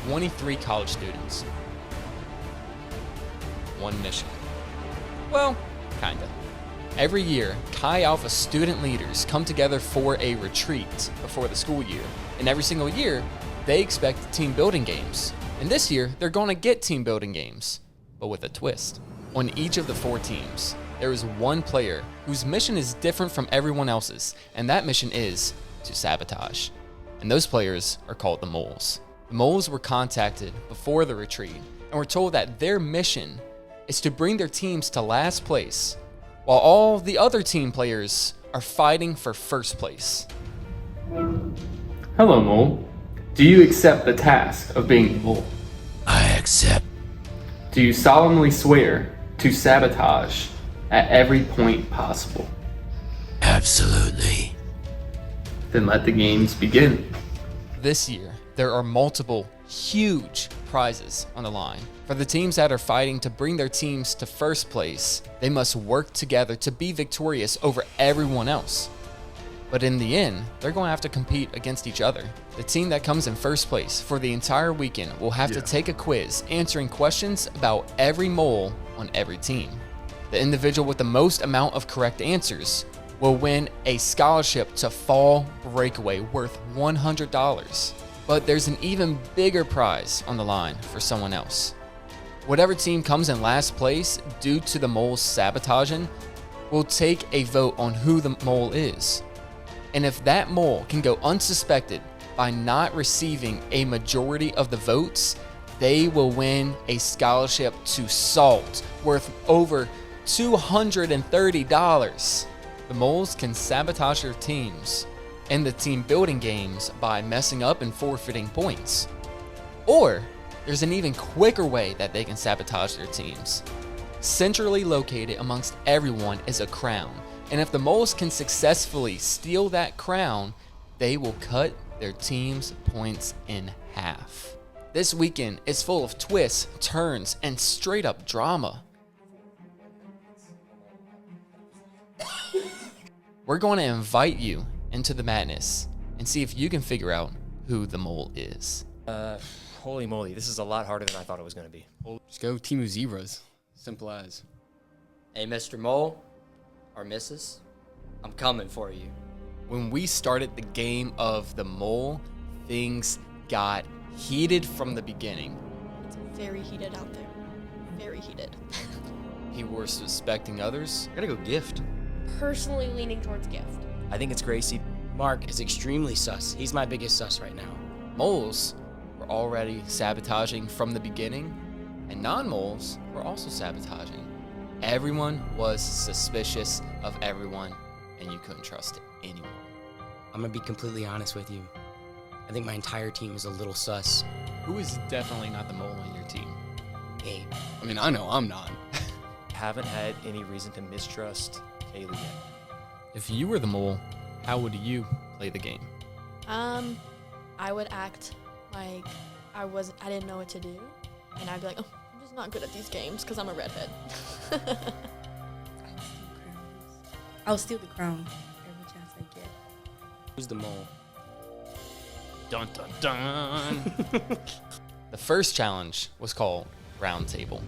23 college students. One mission. Well, kinda. Every year, Chi Alpha student leaders come together for a retreat before the school year. And every single year, they expect team building games. And this year, they're going to get team building games, but with a twist. On each of the 4 teams, there is one player whose mission is different from everyone else's, and that mission is to sabotage. And those players are called the Moles. The Moles were contacted before the retreat and were told that their mission is to bring their teams to last place, while all the other team players are fighting for first place. Hello, Mole. Do you accept the task of being the Mole? I accept. Do you solemnly swear to sabotage at every point possible? Absolutely. Then let the games begin. This year, there are multiple huge prizes on the line. For the teams that are fighting to bring their teams to first place, they must work together to be victorious over everyone else. But in the end, they're going to have to compete against each other. The team that comes in first place for the entire weekend will have to take a quiz answering questions about every mole on every team. The individual with the most amount of correct answers will win a scholarship to Fall Breakaway worth $100. But there's an even bigger prize on the line for someone else. Whatever team comes in last place due to the mole's sabotaging will take a vote on who the mole is. And if that mole can go unsuspected by not receiving a majority of the votes, they will win a scholarship to SALT worth over $230. The moles can sabotage their teams in the team building games by messing up and forfeiting points. Or there's an even quicker way that they can sabotage their teams. Centrally located amongst everyone is a crown, and if the moles can successfully steal that crown, they will cut their team's points in half. This weekend is full of twists, turns, and straight up drama. We're going to invite you into the madness and see if you can figure out who the mole is. Holy moly, this is a lot harder than I thought it was going to be. Just go Team of Zebras. Simple as. Hey, Mr. Mole, or Mrs., I'm coming for you. When we started the game of the mole, things got heated from the beginning. It's very heated out there. Very heated. People were suspecting others. I gotta go Gift. Personally leaning towards Gift. I think it's Gracie. Mark is extremely sus. He's my biggest sus right now. Moles were already sabotaging from the beginning, and non-moles were also sabotaging. Everyone was suspicious of everyone, and you couldn't trust anyone. I'm gonna be completely honest with you. I think my entire team is a little sus. Who is definitely not the mole on your team? Gabe. I mean, I know I'm not. Haven't had any reason to mistrust Kaylee yet. If you were the mole, how would you play the game? I would act like I didn't know what to do, and I'd be like, oh, I'm just not good at these games because I'm a redhead. I'll steal the crown every chance I get. Who's the mole? Dun dun dun. The first challenge was called Round Table.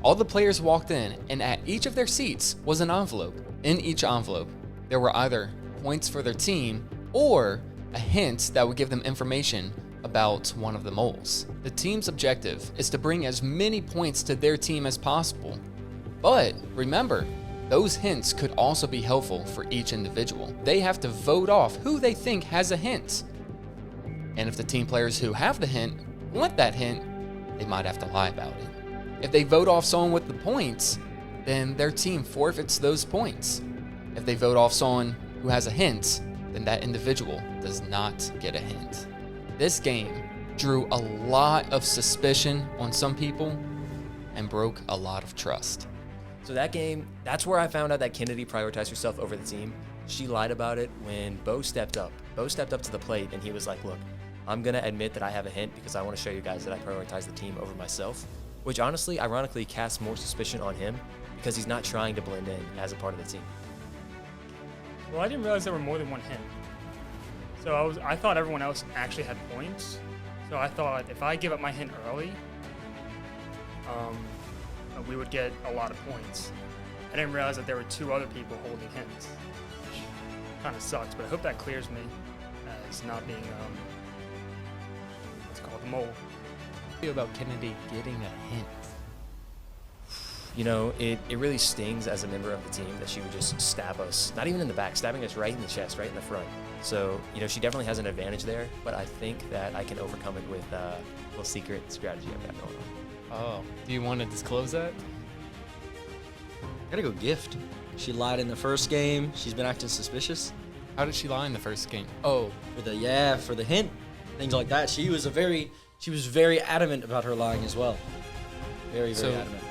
All the players walked in, and at each of their seats was an envelope. In each envelope, there were either points for their team or a hint that would give them information about one of the moles. The team's objective is to bring as many points to their team as possible. But remember, those hints could also be helpful for each individual. They have to vote off who they think has a hint. And if the team players who have the hint want that hint, they might have to lie about it. If they vote off someone with the points, then their team forfeits those points. If they vote off someone who has a hint, then that individual does not get a hint. This game drew a lot of suspicion on some people and broke a lot of trust. So that game, that's where I found out that Kennedy prioritized herself over the team. She lied about it when Bo stepped up. Bo stepped up to the plate and he was like, look, I'm gonna admit that I have a hint because I wanna show you guys that I prioritize the team over myself, which honestly, ironically, casts more suspicion on him because he's not trying to blend in as a part of the team. Well, I didn't realize there were more than one hint. So I thought everyone else actually had points. So So I thought if I give up my hint early, we would get a lot of points. I didn't realize that there were 2 other people holding hints, which kind of sucks, but I hope that clears me as not being, what's it called, the mole. What do you about Kennedy getting a hint? You know, it really stings as a member of the team that she would just stab us, not even in the back, stabbing us right in the chest, right in the front. So, you know, she definitely has an advantage there, but I think that I can overcome it with a little secret strategy I've got going on. Oh, do you want to disclose that? Gotta go gift. She lied in the first game. She's been acting suspicious. How did she lie in the first game? Oh, For the hint, things like that. She was very adamant about her lying as well. Very adamant.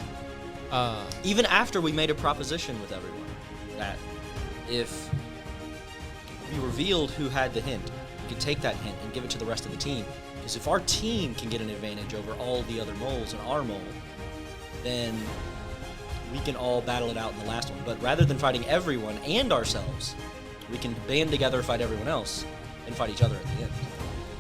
Even after we made a proposition with everyone that if we revealed who had the hint, we could take that hint and give it to the rest of the team. Because if our team can get an advantage over all the other moles and our mole, then we can all battle it out in the last one. But rather than fighting everyone and ourselves, we can band together, fight everyone else, and fight each other at the end.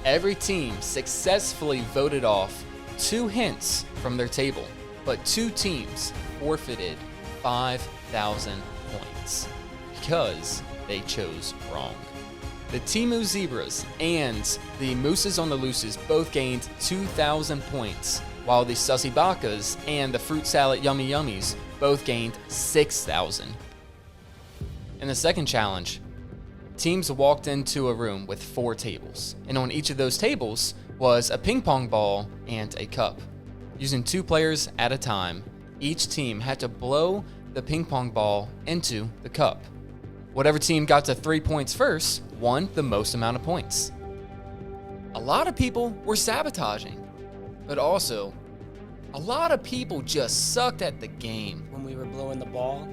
every team successfully voted off 2 hints from their table, but 2 teams forfeited 5,000 points because they chose wrong. The Timu Zebras and the Mooses on the Looses both gained 2,000 points, while the Sussy Bakas and the Fruit Salad Yummy Yummies both gained 6,000. In the second challenge, teams walked into a room with 4 tables, and on each of those tables was a ping pong ball and a cup. Using 2 players at a time, each team had to blow the ping pong ball into the cup. Whatever team got to 3 points first won the most amount of points. A lot of people were sabotaging, but also a lot of people just sucked at the game. When we were blowing the ball,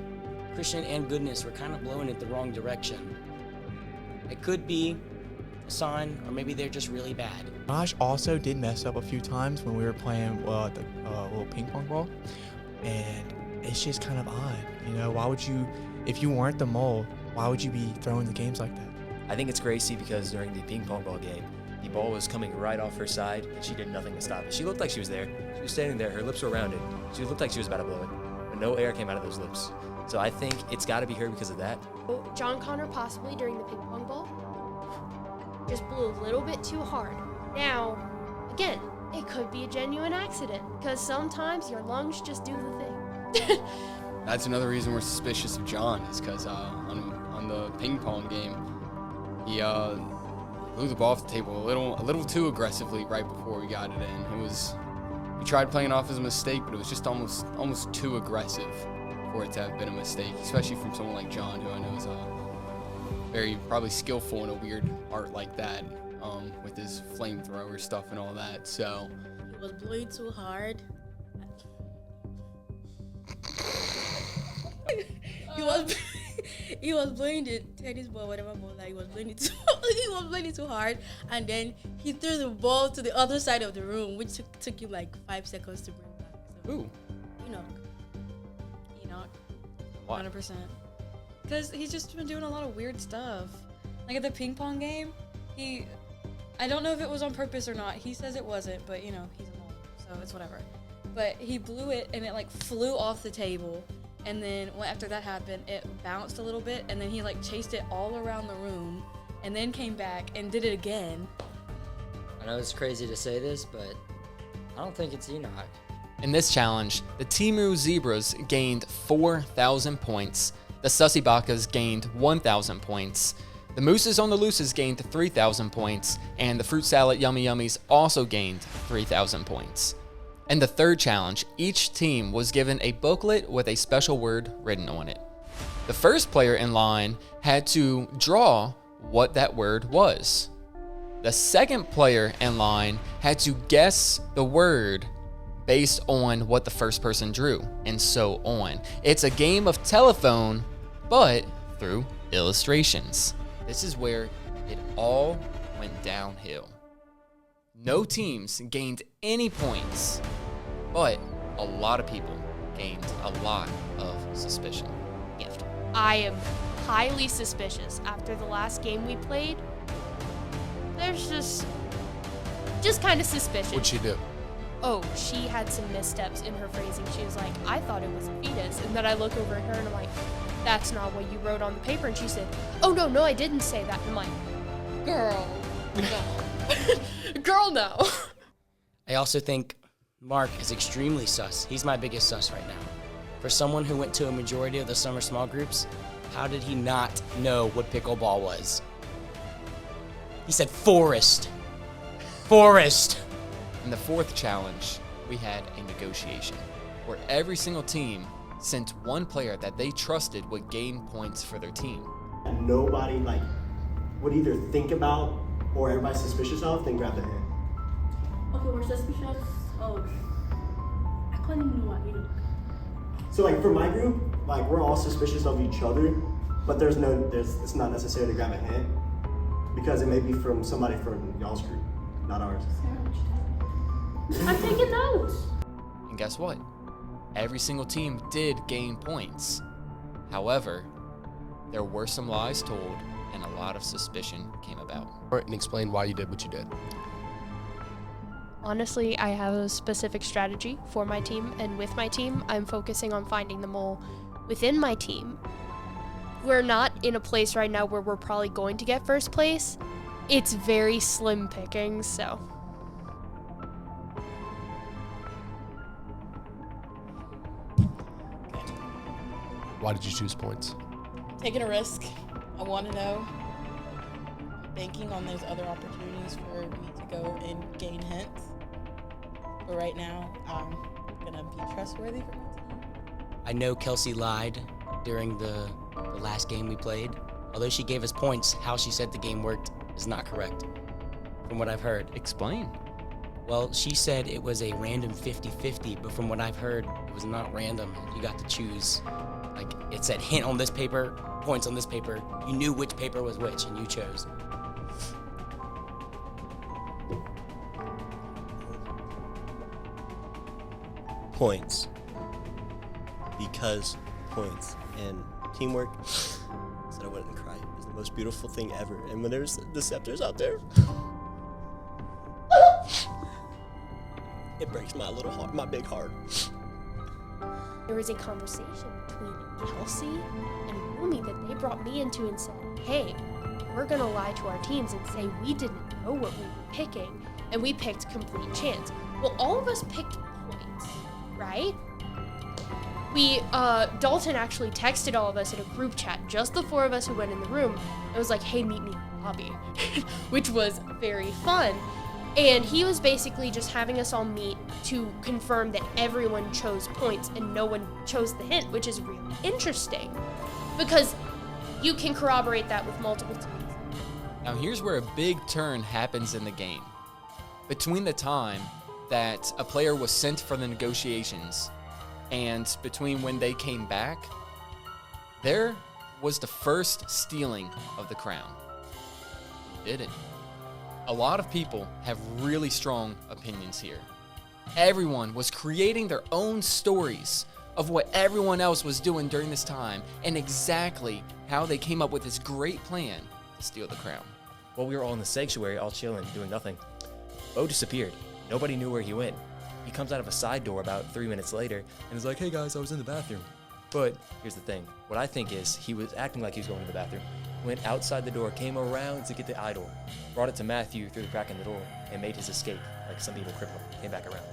Christian and Goodness were kind of blowing it the wrong direction. It could be a sign, or maybe they're just really bad. Josh also did mess up a few times when we were playing the little ping pong ball, and it's just kind of odd. You know, why would you, if you weren't the mole, why would you be throwing the games like that? I think it's crazy because during the ping pong ball game, the ball was coming right off her side, and she did nothing to stop it. She looked like she was there. She was standing there. Her lips were rounded. She looked like she was about to blow it, but no air came out of those lips. So I think it's got to be her because of that. John Connor possibly during the ping pong ball just blew a little bit too hard. Now, again, it could be a genuine accident because sometimes your lungs just do the thing. That's another reason we're suspicious of John, is because on the ping pong game, he blew the ball off the table a little too aggressively right before we got it in. We tried playing off as a mistake, but it was just almost too aggressive for it to have been a mistake, especially from someone like John, who I know is very probably skillful in a weird art like that, with his flamethrower stuff and all that. So He was blowing too hard. He was blowing the tennis ball, whatever ball, like he was blowing it too hard, and then he threw the ball to the other side of the room, which took him like 5 seconds to bring back. So, Ooh. Enoch. Why? 100%. Because he's just been doing a lot of weird stuff. Like at the ping pong game, I don't know if it was on purpose or not. He says it wasn't, but he's a mole, so it's whatever. But he blew it and it like flew off the table. And then after that happened, it bounced a little bit, and then he like chased it all around the room, and then came back and did it again. I know it's crazy to say this, but I don't think it's Enoch. In this challenge, the Timu Zebras gained 4,000 points, the Sussy Bakas gained 1,000 points, the Mooses on the Looses gained 3,000 points, and the Fruit Salad Yummy Yummies also gained 3,000 points. In the third challenge, each team was given a booklet with a special word written on it. The first player in line had to draw what that word was. The second player in line had to guess the word based on what the first person drew, and so on. It's a game of telephone, but through illustrations. This is where it all went downhill. No teams gained any points, but a lot of people gained a lot of suspicion. Gift. I am highly suspicious after the last game we played. There's just just kind of suspicious. What'd she do? Oh, she had some missteps in her phrasing. She was like, I thought it was a fetus. And then I look over at her and I'm like, that's not what you wrote on the paper. And she said, oh, no, I didn't say that. And I'm like, girl, no. Girl, no. I also think Mark is extremely sus. He's my biggest sus right now. For someone who went to a majority of the summer small groups, how did he not know what pickleball was? He said forest. Forest. In the fourth challenge, we had a negotiation where every single team sent one player that they trusted would gain points for their team. Nobody would either think about or everybody's suspicious of, then grab their hand. Okay, we're suspicious of. I can't even know what either. So for my group, we're all suspicious of each other, but it's not necessary to grab a hand because it may be from somebody from y'all's group, not ours. I'm taking notes. And guess what? Every single team did gain points. However, there were some lies told and a lot of suspicion came about. And explain why you did what you did. Honestly, I have a specific strategy for my team, and with my team, I'm focusing on finding the mole within my team. We're not in a place right now where we're probably going to get first place. It's very slim pickings, so. Why did you choose points? Taking a risk. I want to know. Banking on those other opportunities for me to go and gain hints. But right now, I'm going to be trustworthy for my team. I know Kelsey lied during the last game we played. Although she gave us points, how she said the game worked is not correct, from what I've heard. Explain. Well, she said it was a random 50-50, but from what I've heard, it was not random. You got to choose. It said hint on this paper, points on this paper. You knew which paper was which, and you chose. Points. Because points. And teamwork, I said I wouldn't cry. It's the most beautiful thing ever. And when there's deceptors out there, it breaks my little heart, my big heart. There was a conversation between Kelsey and Rumi that they brought me into and said, hey, we're gonna lie to our teams and say we didn't know what we were picking, and we picked complete chance. Well, all of us picked points, right? Dalton actually texted all of us in a group chat, just the four of us who went in the room. It was like, hey, meet me in the lobby, which was very fun. And he was basically just having us all meet to confirm that everyone chose points and no one chose the hint, which is really interesting because you can corroborate that with multiple teams. Now here's where a big turn happens in the game. Between the time that a player was sent for the negotiations and between when they came back, there was the first stealing of the crown. Who did it? A lot of people have really strong opinions here. Everyone was creating their own stories of what everyone else was doing during this time and exactly how they came up with this great plan to steal the crown. Well, we were all in the sanctuary, all chilling, doing nothing. Bo disappeared. Nobody knew where he went. He comes out of a side door about 3 minutes later and is like, hey guys, I was in the bathroom. But here's the thing. What I think is he was acting like he was going to the bathroom, went outside the door, came around to get the idol, brought it to Matthew through the crack in the door, and made his escape like some evil criminal. Came back around.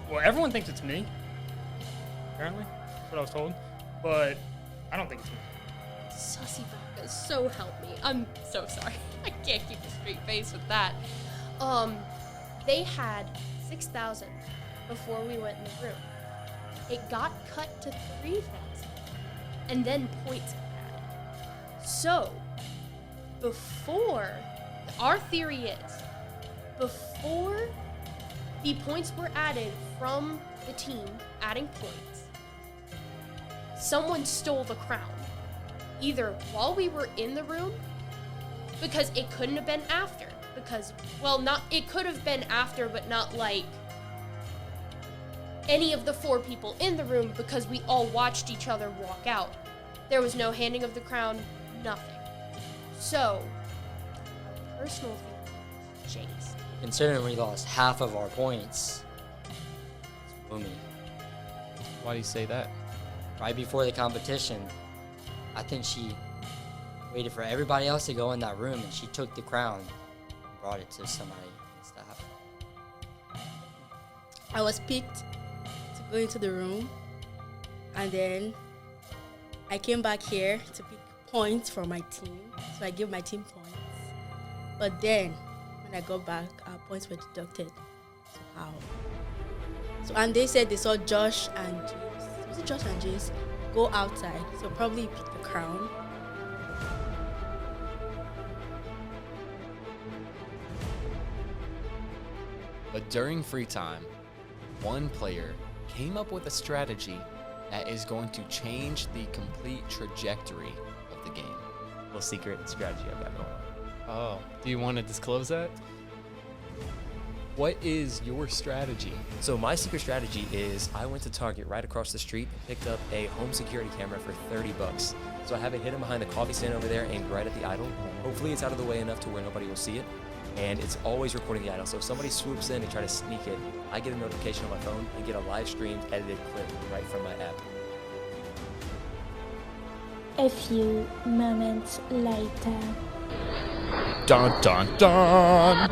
Well, everyone thinks it's me. Apparently, that's what I was told. But I don't think it's me. Sussy vodka, so help me. I'm so sorry. I can't keep a straight face with that. They had 6,000 before we went in the room. It got cut to 3,000, and then points got added. So, our theory is, before the points were added from the team adding points, someone stole the crown. Either while we were in the room, because it couldn't have been after, it could have been after, but not like any of the 4 people in the room because we all watched each other walk out. There was no handing of the crown, nothing. So, personal theory, Chase. Considering we lost half of our points, it's boomy. Why do you say that? Right before the competition, I think she waited for everybody else to go in that room, and she took the crown and brought it to somebody in staff. I was picked to go into the room, and then I came back here to pick points for my team. So I gave my team points. But then, when I got back, our points were deducted. So how? So, and they said they saw Josh and Jace. Was it Josh and Jace? Go outside. So probably pick the crown. But during free time, one player came up with a strategy that is going to change the complete trajectory of the game. A little secret strategy I've got going on. Oh, do you want to disclose that? What is your strategy? So my secret strategy is I went to Target right across the street and picked up a home security camera for $30. So I have it hidden behind the coffee stand over there, aimed right at the idol. Hopefully it's out of the way enough to where nobody will see it. And it's always recording the idol. So if somebody swoops in and try to sneak it, I get a notification on my phone and get a live streamed edited clip right from my app. A few moments later. Dun dun dun!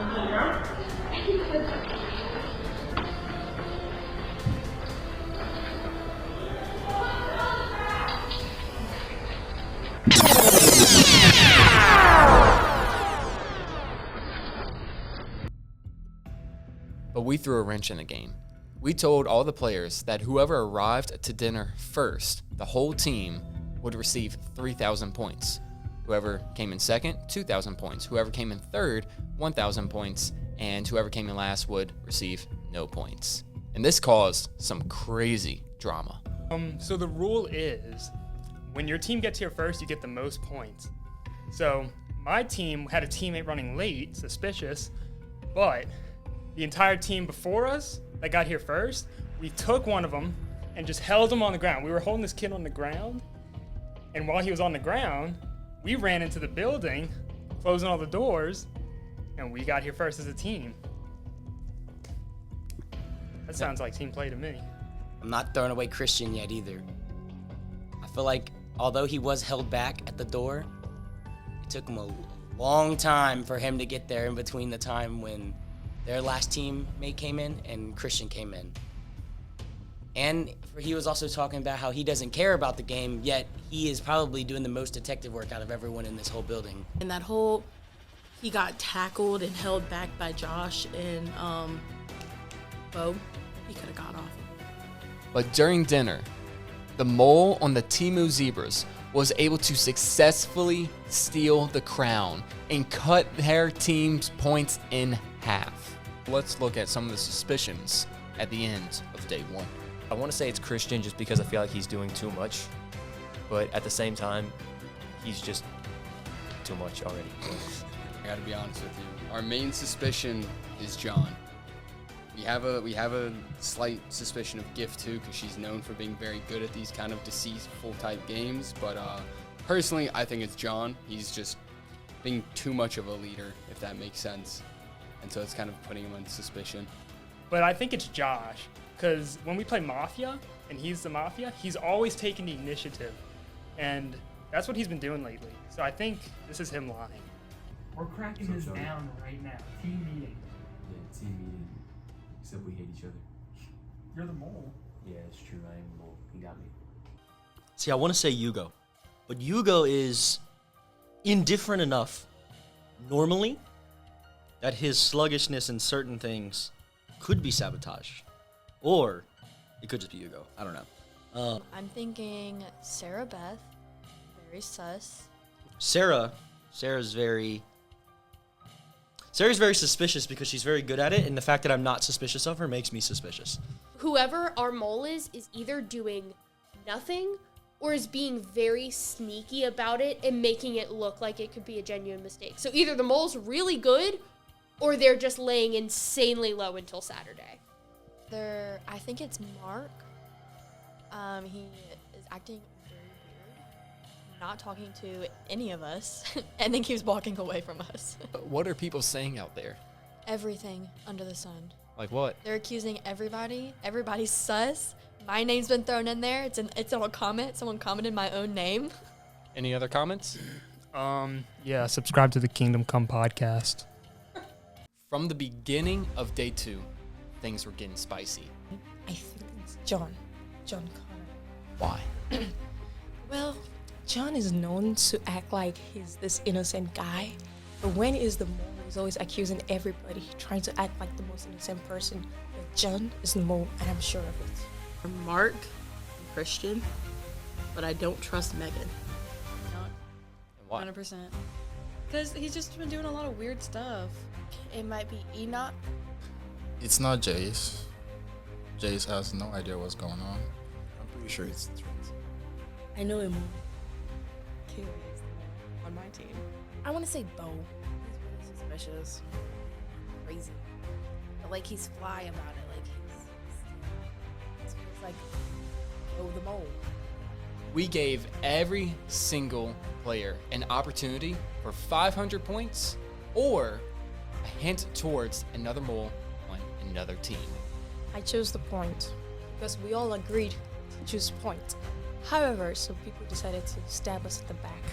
But we threw a wrench in the game. We told all the players that whoever arrived to dinner first, the whole team, would receive 3,000 points. Whoever came in second, 2,000 points. Whoever came in third, 1,000 points. And whoever came in last would receive no points. And this caused some crazy drama. So the rule is, when your team gets here first, you get the most points. So my team had a teammate running late, suspicious, but the entire team before us that got here first, we took one of them and just held him on the ground. We were holding this kid on the ground, and while he was on the ground, we ran into the building, closing all the doors, and we got here first as a team. That sounds like team play to me. I'm not throwing away Christian yet either. I feel like although he was held back at the door, it took him a long time for him to get there in between the time when their last teammate came in and Christian came in. And he was also talking about how he doesn't care about the game, yet he is probably doing the most detective work out of everyone in this whole building. And that whole, he got tackled and held back by Josh and Bo. He could have got off. But during dinner, the mole on the Temu Zebras was able to successfully steal the crown and cut their team's points in half. Let's look at some of the suspicions at the end of day one. I want to say it's Christian just because I feel like he's doing too much, but at the same time, he's just too much already. I gotta be honest with you. Our main suspicion is John. We have a slight suspicion of Gift too, because she's known for being very good at these kind of deceitful type games. But personally, I think it's John. He's just being too much of a leader, if that makes sense, and so it's kind of putting him on suspicion. But I think it's Josh, because when we play Mafia and he's the Mafia, he's always taking the initiative, and that's what he's been doing lately. So I think this is him lying. We're cracking this down right now. Team meeting. Yeah, team meeting. Except we hate each other. You're the mole. Yeah, it's true. I am the mole. He got me. See, I want to say Yugo, but Yugo is indifferent enough normally that his sluggishness in certain things could be sabotage, or it could just be Yugo. I don't know. I'm thinking Sarah Beth, very sus. Sarah's very suspicious because she's very good at it, and the fact that I'm not suspicious of her makes me suspicious. Whoever our mole is either doing nothing or is being very sneaky about it and making it look like it could be a genuine mistake. So either the mole's really good or they're just laying insanely low until Saturday. I think it's Mark. He is acting very weird, not talking to any of us, and then keeps walking away from us. What are people saying out there? everything under the sun. Like what? They're accusing everybody. Everybody's sus. My name's been thrown in there. It's a comment. Someone commented my own name. Any other comments? Yeah, subscribe to the Kingdom Come podcast. From the beginning of day 2, things were getting spicy. I think it's John Connor. Why? Well, John is known to act like he's this innocent guy, but when he's the mole, he's always accusing everybody, trying to act like the most innocent person. But John is the mole, and I'm sure of it. I'm Mark, I'm Christian, but I don't trust Megan. Why? 100%. Because he's just been doing a lot of weird stuff. It might be Enoch. It's not Jace. Jace has no idea what's going on. I'm pretty sure it's Trent. I know him. Kaylee is on my team. I want to say Bo. He's really suspicious. Crazy. But like he's fly about it. Like he's like Bo the mole. We gave every single player an opportunity for 500 points or a hint towards another mole on another team. I chose the point because we all agreed to choose point. However, some people decided to stab us at the back.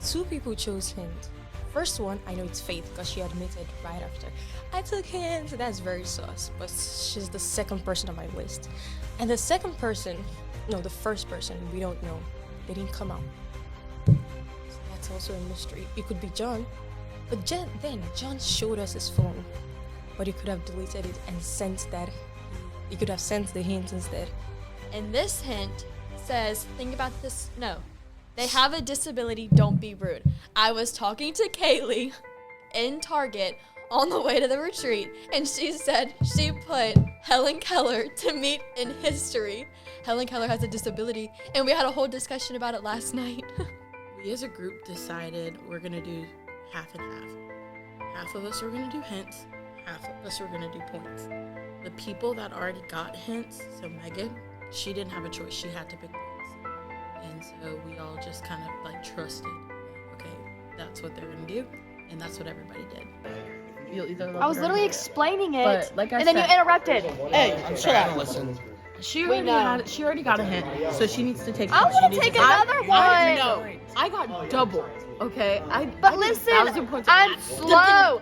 2 people chose hint. First one, I know it's Faith because she admitted right after. I took hint, that's very sus, but she's the second person on my list. And the second person, no, the first person, we don't know. They didn't come out. So that's also a mystery. It could be John. But then John showed us his phone. But he could have deleted it and sent that. He could have sent the hint instead. And this hint says, think about this. No, they have a disability. Don't be rude. I was talking to Kaylee in Target on the way to the retreat, and she said she put Helen Keller to meet in history. Helen Keller has a disability, and we had a whole discussion about it last night. We as a group decided we're gonna do half and half. Half of us are gonna do hints, half of us are gonna do points. The people that already got hints, so Megan, she didn't have a choice, she had to pick points. And so we all just kind of like trusted, okay, that's what they're gonna do, and that's what everybody did. I was literally explaining it, and then you interrupted. Hey, shut up. Listen. She already got a hint, so she needs to take. I want to take another one. No, I got double. Okay, But listen, I'm slow.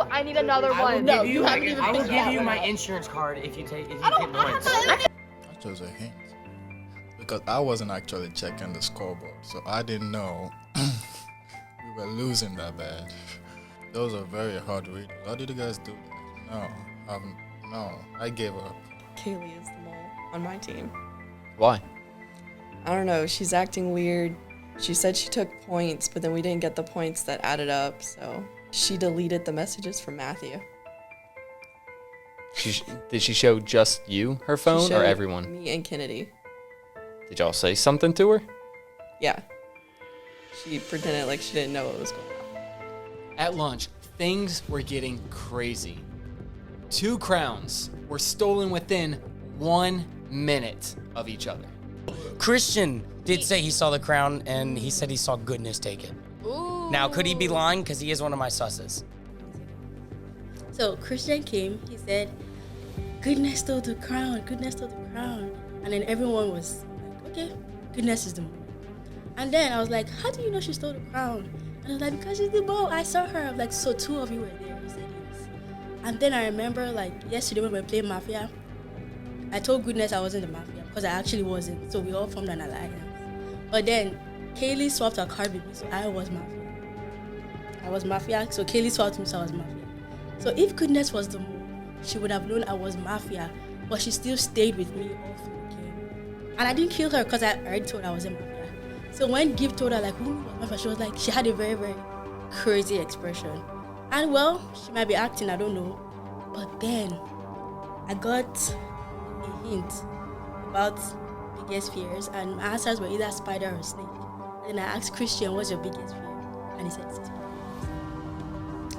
I need another one. No, you haven't even. I will give you my insurance card if you take points. I chose a hint because I wasn't actually checking the scoreboard, so I didn't know we were losing that bad. Those are very hard readers. How did you guys do that? No, I gave up. Kaylee is the mole on my team. Why? I don't know. She's acting weird. She said she took points, but then we didn't get the points that added up, so she deleted the messages from Matthew. Did she show just you her phone or everyone? Me and Kennedy. Did y'all say something to her? Yeah. She pretended like she didn't know what was going on. At lunch, things were getting crazy. 2 crowns were stolen within 1 minute of each other. Christian did say he saw the crown, and he said he saw Goodness take it. Ooh. Now, could he be lying? Because he is one of my susses. So Christian came, he said, Goodness stole the crown, Goodness stole the crown. And then everyone was like, okay, Goodness is the mole. And then I was like, how do you know she stole the crown? And I was like, because she's the mole. I saw her. I was like, so 2 of you were there. He said yes. And then I remember like yesterday when we were playing Mafia, I told Goodness I wasn't the Mafia because I actually wasn't. So we all formed an alliance. But then Kaylee swapped her card with me, so I was Mafia. So Kaylee swapped me, so I was Mafia. So if Goodness was the mole, she would have known I was Mafia, but she still stayed with me all through the game. And I didn't kill her because I already told her I wasn't Mafia. So when Gift told her like who was Mafia, she was like, she had a very, very crazy expression. And well, she might be acting, I don't know. But then I got a hint about biggest fears, and my answers were either spider or snake. And then I asked Christian, what's your biggest fear? And he said, it's spider.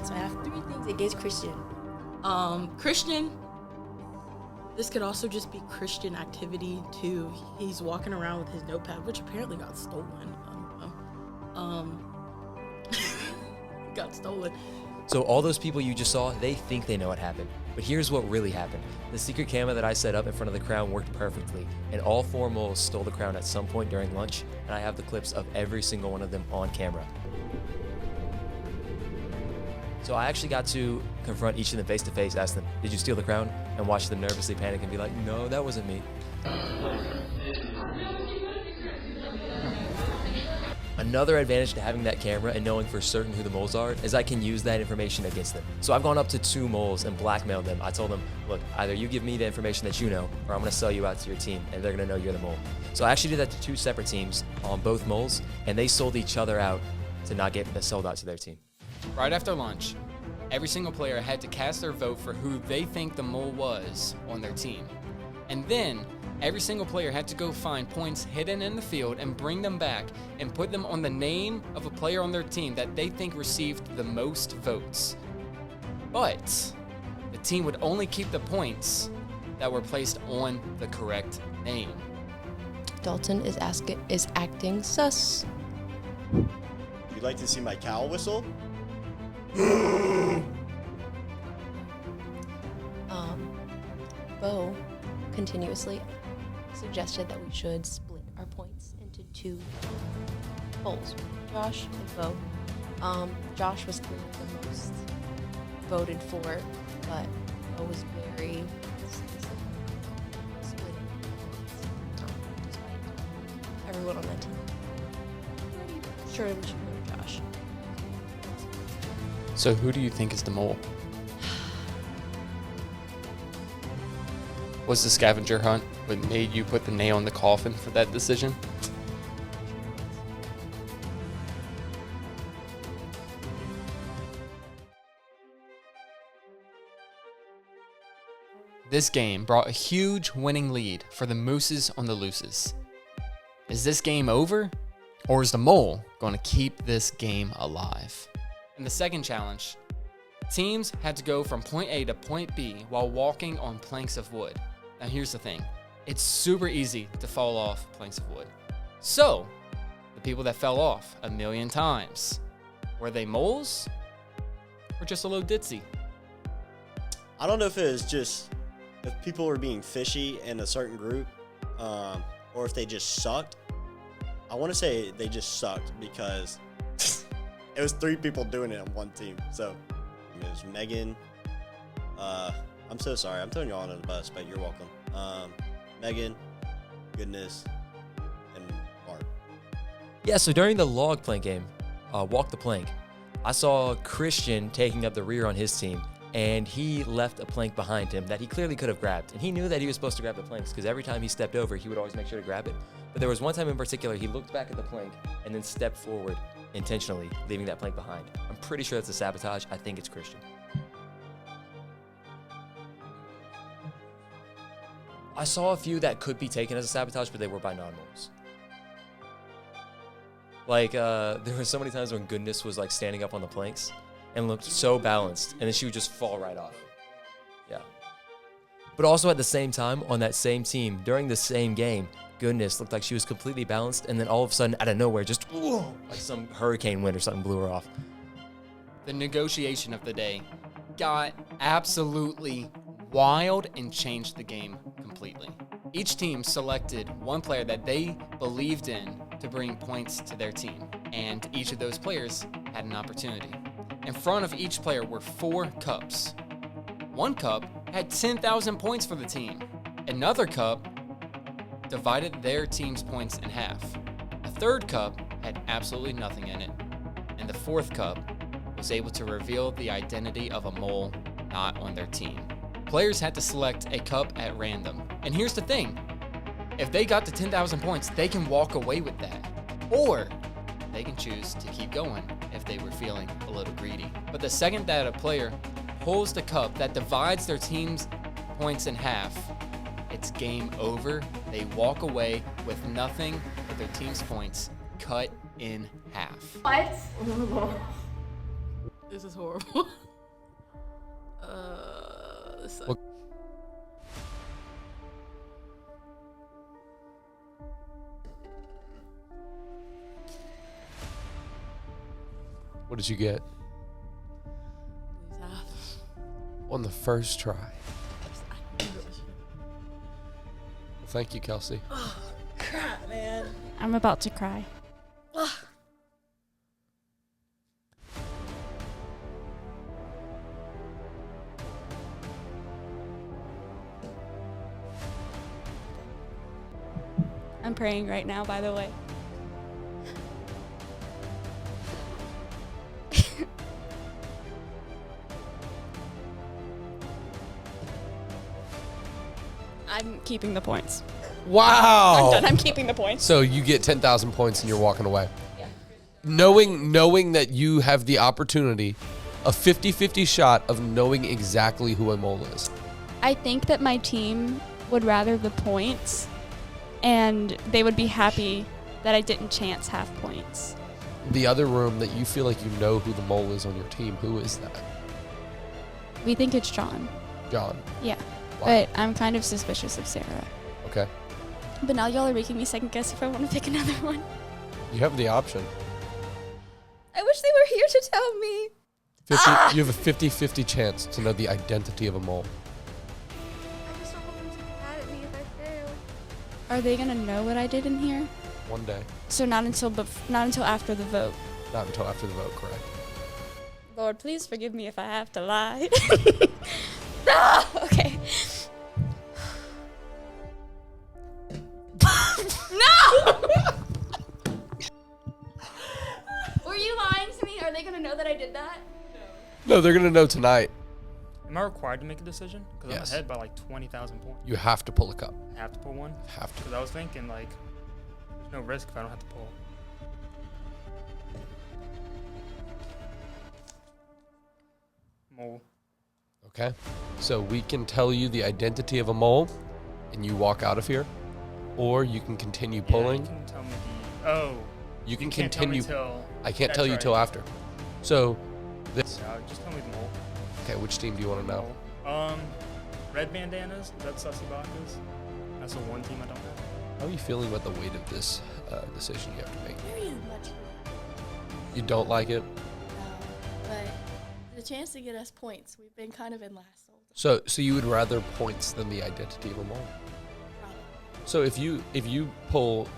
So I have 3 things against Christian. Christian. This could also just be Christian activity too. He's walking around with his notepad, which apparently got stolen. Got stolen. So all those people you just saw, they think they know what happened. But here's what really happened. The secret camera that I set up in front of the crown worked perfectly, and all 4 moles stole the crown at some point during lunch, and I have the clips of every single one of them on camera. So I actually got to confront each of them face to face, ask them, did you steal the crown? And watch them nervously panic and be like, no, that wasn't me. Another advantage to having that camera and knowing for certain who the moles are is I can use that information against them. So I've gone up to 2 moles and blackmailed them. I told them, look, either you give me the information that you know, or I'm gonna sell you out to your team, and they're gonna know you're the mole. So I actually did that to 2 separate teams on both moles, and they sold each other out to not get sold out to their team. Right after lunch, every single player had to cast their vote for who they think the mole was on their team. And then every single player had to go find points hidden in the field and bring them back and put them on the name of a player on their team that they think received the most votes. But the team would only keep the points that were placed on the correct name. Dalton is acting sus. You'd like to see my cow whistle? Bo continuously suggested that we should split our points into 2 polls, Josh and Bo. Josh was clearly the most voted for, but Bo was very specific splitting despite everyone on that team. Sure, we should go with Josh. So who do you think is the mole? Was the scavenger hunt what made you put the nail in the coffin for that decision? This game brought a huge winning lead for the Mooses on the Looses. Is this game over? Or is the mole going to keep this game alive? In the second challenge, teams had to go from point A to point B while walking on planks of wood. Now here's the thing, it's super easy to fall off planks of wood. So, the people that fell off 1,000,000 times, were they moles or just a little ditzy? I don't know if it was just, if people were being fishy in a certain group, or if they just sucked. I want to say they just sucked because it was 3 people doing it on one team. So, it was Megan, I'm so sorry. I'm throwing you all under the bus, but you're welcome. Megan, Goodness, and Mark. Yeah, so during the log plank game, Walk the Plank, I saw Christian taking up the rear on his team, and he left a plank behind him that he clearly could have grabbed. And he knew that he was supposed to grab the planks because every time he stepped over, he would always make sure to grab it. But there was one time in particular, he looked back at the plank and then stepped forward intentionally, leaving that plank behind. I'm pretty sure that's a sabotage. I think it's Christian. I saw a few that could be taken as a sabotage, but they were by non-moles. Like, there were so many times when Goodness was like standing up on the planks and looked so balanced, and then she would just fall right off. Yeah. But also at the same time, on that same team, during the same game, Goodness looked like she was completely balanced, and then all of a sudden, out of nowhere, just like some hurricane wind or something blew her off. The negotiation of the day got absolutely wild and changed the game completely. Each team selected one player that they believed in to bring points to their team, and each of those players had an opportunity. In front of each player were 4 cups. One cup had 10,000 points for the team. Another cup divided their team's points in half. A third cup had absolutely nothing in it. And the 4th cup was able to reveal the identity of a mole not on their team. Players had to select a cup at random. And here's the thing, if they got to 10,000 points, they can walk away with that. Or they can choose to keep going if they were feeling a little greedy. But the second that a player pulls the cup that divides their team's points in half, it's game over. They walk away with nothing but their team's points cut in half. What? This is horrible. This sucks. What did you get? on the first try. Well, thank you, Kelsey. Oh, crap, man. I'm about to cry. I'm praying right now, by the way. I'm keeping the points. Wow. I'm done. I'm keeping the points. So you get 10,000 points and you're walking away. Yeah. Knowing that you have the opportunity, a 50-50 shot of knowing exactly who a mole is. I think that my team would rather the points, and they would be happy that I didn't chance half points. The other room that you feel like you know who the mole is on your team, who is that? We think it's John. John. Yeah. Why? But I'm kind of suspicious of Sarah. Okay. But now y'all are making me second guess if I want to pick another one. You have the option. I wish they were here to tell me. You have a 50-50 chance to know the identity of a mole. I just don't want them to be mad at me if I fail. Are they gonna know what I did in here? One day. So not until after the vote. Not until after the vote, correct. Lord, please forgive me if I have to lie. No! Okay. No! Were you lying to me? Are they gonna know that I did that? No, they're going to know tonight. Am I required to make a decision? Because Yes. I'm ahead by like 20,000 points. You have to pull a cup. I have to pull one? Have to. Because I was thinking, like, there's no risk if I don't have to pull. Mole. Okay. So we can tell you the identity of a mole, and you walk out of here, or you can continue pulling. Yeah, you can tell me the... Oh. You can can't tell me continue. till- I can't that's tell you right. till after. So this. Yeah, just tell me the mole. Okay, which team do you want to know? Red bandanas. Is that Sussy Bakas? That's the one team I don't have. How are you feeling about the weight of this decision you have to make? Very much. You don't like it? But the chance to get us points, we've been kind of in last. So you would rather points than the identity of a mole? So if you pull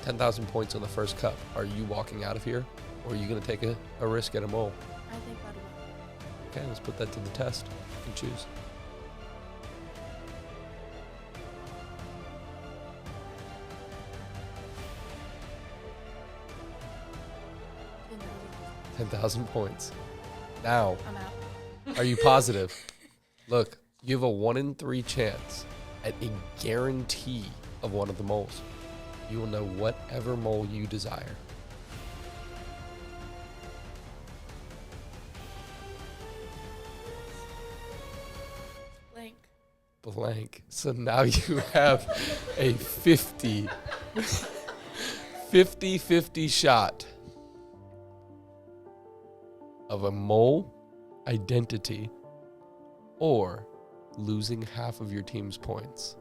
10,000 points on the first cup, are you walking out of here, or are you going to take a risk at a mole? I think I will. Okay, let's put that to the test. You can choose. $10,000 points. Now, I'm out. are you positive? Look, you have a 1 in 3 chance at a guarantee of one of the moles. You will know whatever mole you desire. Blank. Blank. So now you have a 50-50 shot of a mole identity or losing half of your team's points.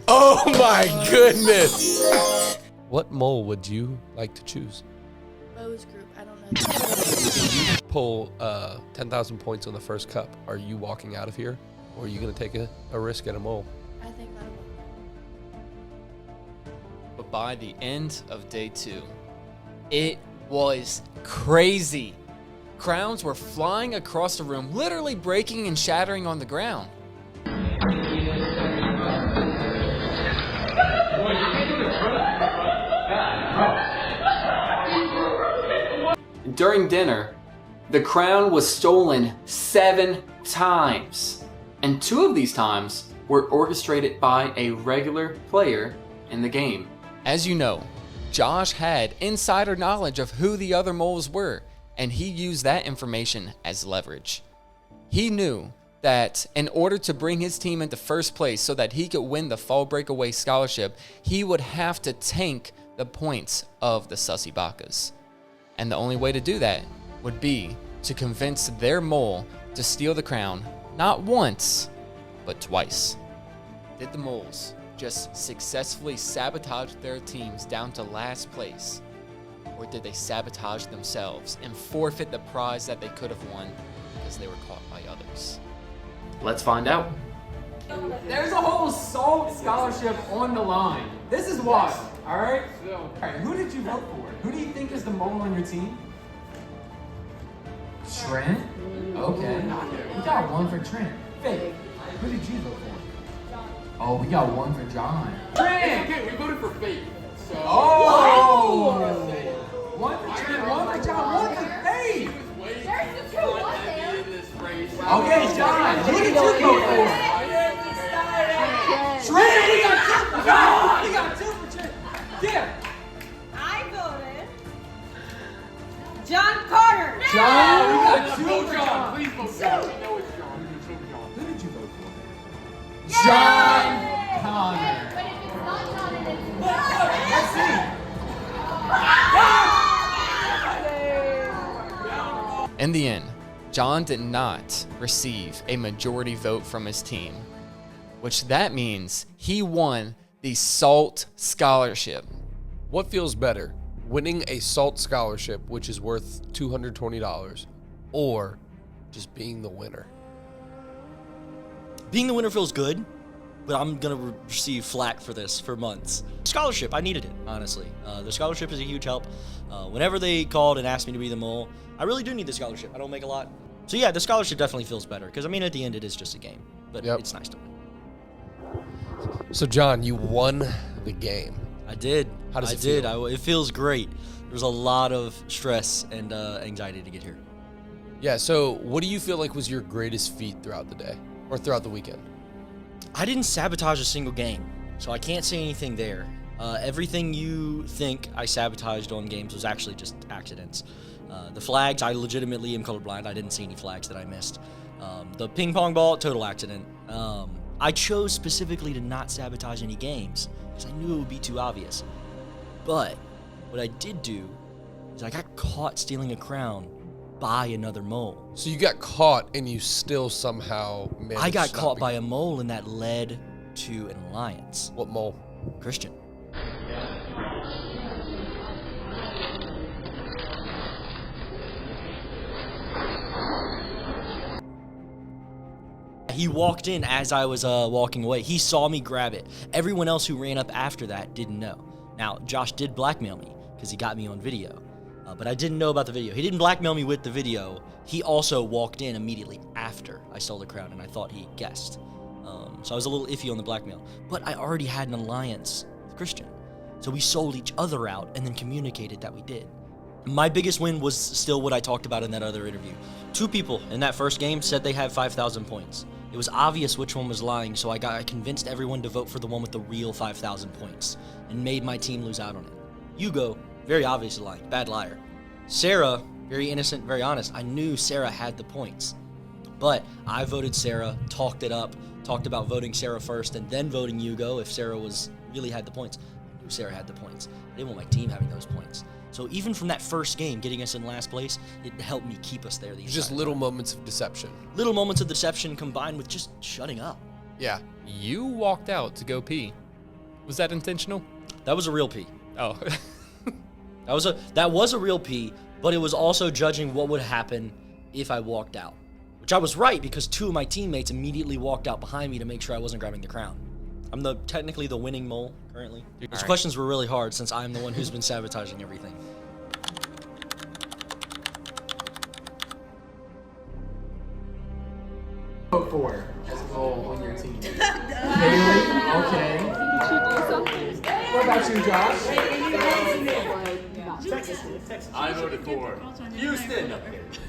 Oh my goodness! What mole would you like to choose? Bo's group. I don't know. If you pull 10,000 points on the first cup, are you walking out of here? Or are you going to take a risk at a mole? I think I will. But by the end of day 2, it was crazy. Crowns were flying across the room, literally breaking and shattering on the ground. During dinner, the crown was stolen 7 times. And 2 of these times were orchestrated by a regular player in the game. As you know, Josh had insider knowledge of who the other moles were, and he used that information as leverage. He knew that in order to bring his team into first place so that he could win the Fall Breakaway Scholarship, he would have to tank the points of the Sussy Bakas. And the only way to do that would be to convince their mole to steal the crown not once, but twice. Did the moles just successfully sabotage their teams down to last place? Or did they sabotage themselves and forfeit the prize that they could have won because they were caught by others? Let's find out. There's a whole SALT scholarship on the line. This is wild, all right? All right, who did you vote for? Who do you think is the mole on your team? Trent? Okay. We got one for Trent. Faith, who did you vote for? Oh, we got one for John. Trent! Okay, we voted for Faith. So. Oh! One for Trent, one for John, one for Faith! There's the 2-1 there. Okay, John, who did you vote for? Trent! We got two for John! We got two for Trent! Yeah! I voted John Carter. John, we got two Vote for John. John. Please vote John. We know it's John. We just vote John. Who did you vote for? John Connor. But if it's not John and it's Let's see. In the end, John did not receive a majority vote from his team, which that means he won the SALT scholarship. What feels better, winning a SALT scholarship, which is worth $220, or just being the winner? Being the winner feels good, but I'm going to receive flack for this for months. Scholarship, I needed it, honestly. The scholarship is a huge help. Whenever they called and asked me to be the mole, I really do need the scholarship. I don't make a lot. So yeah, the scholarship definitely feels better, because I mean, at the end, it is just a game, but it's nice to win. So John, you won the game. I did. How does it feel? It feels great. There was a lot of stress and anxiety to get here. Yeah, so what do you feel like was your greatest feat throughout the day or throughout the weekend? I didn't sabotage a single game, so I can't say anything there. Everything you think I sabotaged on games was actually just accidents. The flags, I legitimately am colorblind. I didn't see any flags that I missed. The ping pong ball, total accident. I chose specifically to not sabotage any games because I knew it would be too obvious. But what I did do is I got caught stealing a crown by another mole. So you got caught and you still somehow managed I got to not caught be- by a mole, and that led to an alliance. What mole? Christian. He walked in as I was walking away. He saw me grab it. Everyone else who ran up after that didn't know. Now, Josh did blackmail me because he got me on video. But I didn't know about the video. He didn't blackmail me with the video. He also walked in immediately after I stole the crown, and I thought he guessed. So I was a little iffy on the blackmail. But I already had an alliance with Christian. So we sold each other out and then communicated that we did. My biggest win was still what I talked about in that other interview. 2 people in that first game said they had 5,000 points. It was obvious which one was lying, so I convinced everyone to vote for the one with the real 5,000 points and made my team lose out on it. Hugo, very obviously lying, bad liar. Sarah, very innocent, very honest. I knew Sarah had the points, but I voted Sarah, talked it up, talked about voting Sarah first and then voting Hugo if Sarah really had the points. I knew Sarah had the points. I didn't want my team having those points. So even from that first game, getting us in last place, it helped me keep us there. Just little moments of deception. Little moments of deception combined with just shutting up. Yeah. You walked out to go pee. Was that intentional? That was a real pee. Oh. That was a real pee, but it was also judging what would happen if I walked out. Which I was right, because 2 of my teammates immediately walked out behind me to make sure I wasn't grabbing the crown. I'm technically the winning mole currently. Those questions were really hard since I'm the one who's been sabotaging everything. Vote for as a mole on your team. Kaylee, okay. What about you, Josh? I voted for Houston.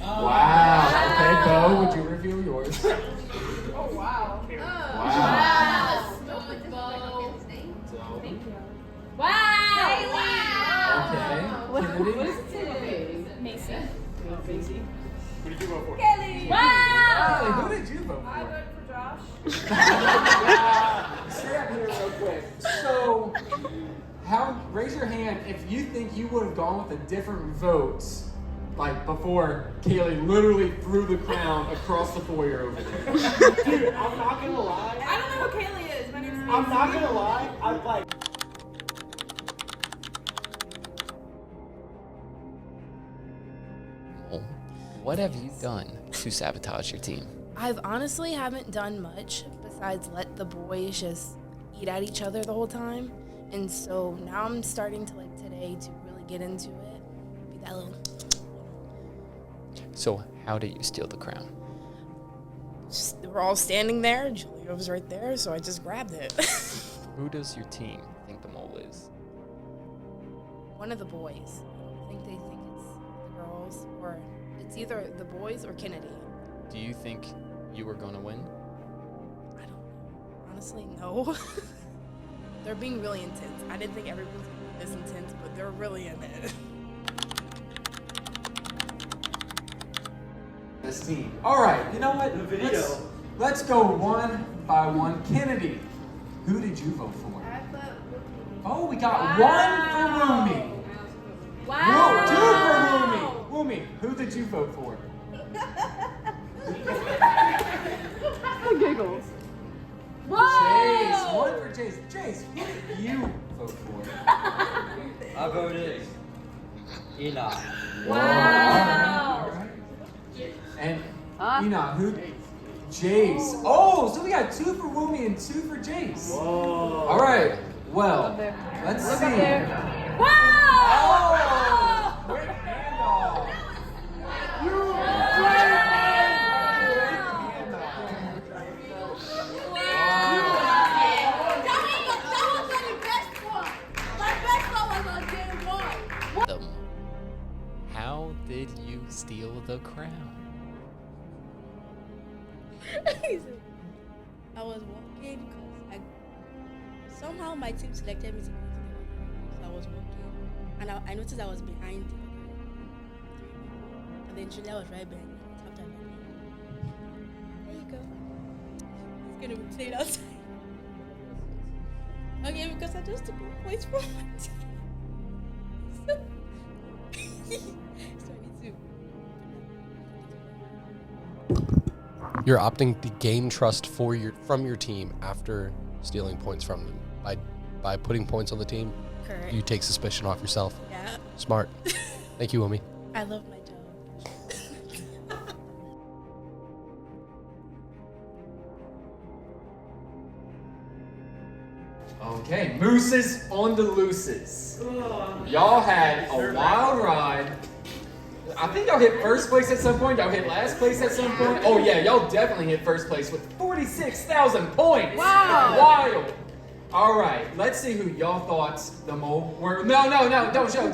Wow. Okay, Bo, would you reveal yours? Oh, wow. Wow. Okay. What Kennedy? is it? Macy. Who did you vote for? Kelly. Kelly, who did you vote for? I voted for Josh. Stay up here real quick. So, raise your hand if you think you would have gone with a different vote, like before Kaylee literally threw the crown across the foyer over there. Dude, I'm not gonna lie. I don't know who Kaylee is, I'm not gonna lie, I'm like. What have you done to sabotage your team? I've honestly haven't done much besides let the boys just eat at each other the whole time. And so now I'm starting to, like, today to really get into it. Be that little. So how did you steal the crown? Just, we're all standing there. Julia was right there, so I just grabbed it. Who does your team think the mole is? One of the boys. I think they think it's the girls, or it's either the boys or Kennedy. Do you think you were going to win? Honestly, no. They're being really intense. I didn't think everyone's this intense, but they're really in it. This team. All right, you know what? The video. Let's go one by one. Kennedy, who did you vote for? Oh, we got one for Rumi. Wow. Two for Rumi. Rumi, who did you vote for? Giggles. Jace, one for Jace. Jace, who did you vote for? I voted Enoch. Wow. All right. And Enoch, who? Jace. Oh, so we got 2 for Rumi and 2 for Jace. Whoa. All right. Well, let's see. Wow! Oh! Quick handoff. How did you steal the crown? I was walking because somehow my team selected me to go to the so I was walking and I noticed I was behind the and then Julia was right behind me. I tapped her like, there you go. It's gonna be played outside. Okay, because I just took a points from my team. So I need to. You're opting to gain trust from your team after stealing points from them. By putting points on the team, Correct. you take suspicion off yourself. Yeah. Smart. Thank you, Omi. I love my job. Okay, mooses on the looses. Y'all had a wild ride. I think y'all hit first place at some point. Y'all hit last place at some point. Oh yeah, y'all definitely hit first place with 46,000 points. Wow. Wild. All right, let's see who y'all thought the mole were. No, don't show.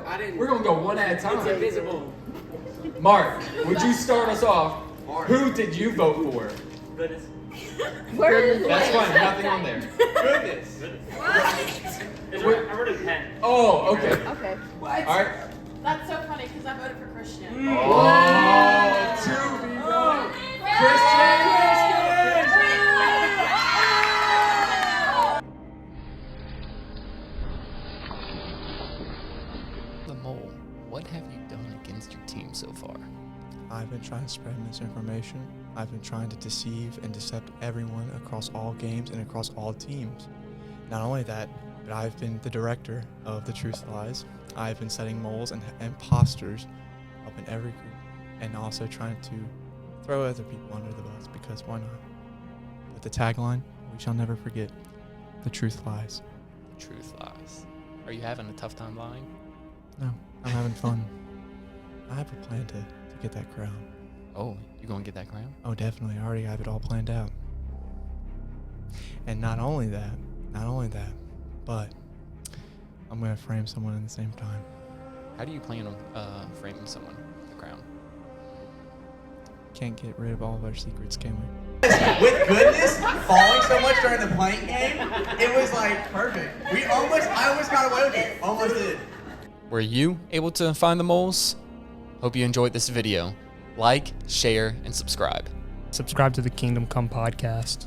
I didn't. We're gonna go one at a time. It's invisible. Mark, would you start us off? Who did you vote for? Goodness. That's fine, nothing on there. Goodness. I wrote a 10. Oh, okay. Okay. All right. That's so funny because I voted for Christian. Oh, 2v1. Christian! The mole, what have you done against your team so far? I've been trying to spread misinformation. I've been trying to deceive and deceptive everyone across all games and across all teams. Not only that, but I've been the director of the Truth Lies. I've been setting moles and imposters up in every group and also trying to throw other people under the bus because why not? But the tagline, we shall never forget, the truth lies. The truth lies. Are you having a tough time lying? No, I'm having fun. I have a plan to get that crown. Oh, you gonna get that crown? Oh, definitely. I already have it all planned out. And not only that, but I'm going to frame someone at the same time. How do you plan on framing someone with the crown? Can't get rid of all of our secrets, can we? With goodness, falling so much during the playing game, it was like perfect. I almost got away with it. Almost did. Were you able to find the moles? Hope you enjoyed this video. Like, share, and subscribe. Subscribe to the Kingdom Come podcast.